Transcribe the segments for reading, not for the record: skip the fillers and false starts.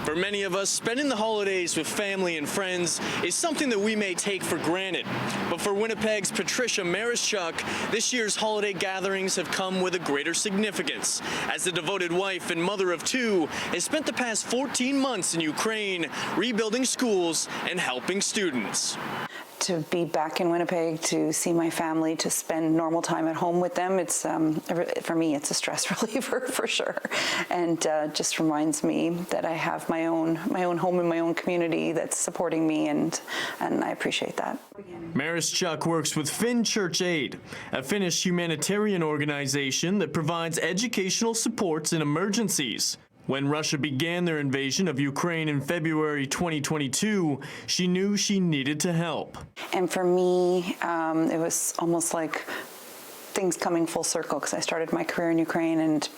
For many of us, spending the holidays with family and friends is something that we may take for granted. But for Winnipeg's Patricia Marischuk, this year's holiday gatherings have come with a greater significance, as the devoted wife and mother of two has spent the past 14 months in Ukraine rebuilding schools and helping students. To be back in Winnipeg, to see my family, to spend normal time at home with them, it's for me, it's a stress reliever for sure, and just reminds me that I have my own home and my own community that's supporting me, and I appreciate that. Marischuk works with Finn Church Aid, a Finnish humanitarian organization that provides educational supports in emergencies. When Russia began their invasion of Ukraine in February 2022, she knew she needed to help. And for me, it was almost like things coming full circle, because I started my career in Ukraine, and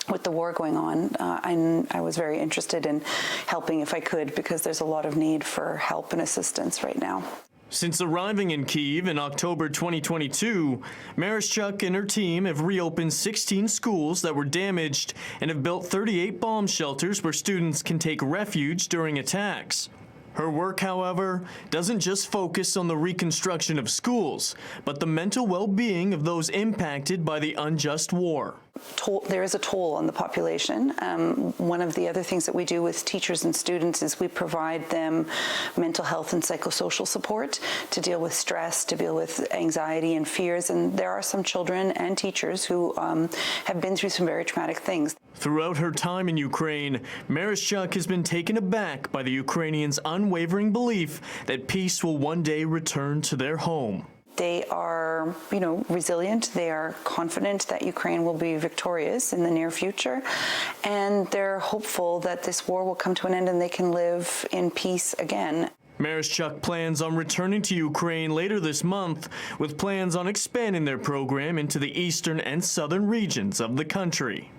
with the war going on, I was very interested in helping if I could, because there's a lot of need for help and assistance right now. Since arriving in Kyiv in October 2022, Marischuk and her team have reopened 16 schools that were damaged and have built 38 bomb shelters where students can take refuge during attacks. Her work, however, doesn't just focus on the reconstruction of schools, but the mental well-being of those impacted by the unjust war. There is a toll on the population. One of the other things that we do with teachers and students is we provide them mental health and psychosocial support to deal with stress, to deal with anxiety and fears. And there are some children and teachers who have been through some very traumatic things. Throughout her time in Ukraine, Marischuk has been taken aback by the Ukrainians' unwavering belief that peace will one day return to their home. They are, resilient. They are confident that Ukraine will be victorious in the near future, and they're hopeful that this war will come to an end and they can live in peace again. Marischuk plans on returning to Ukraine later this month, with plans on expanding their program into the eastern and southern regions of the country.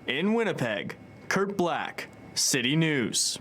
In Winnipeg, Kurt Black, City News.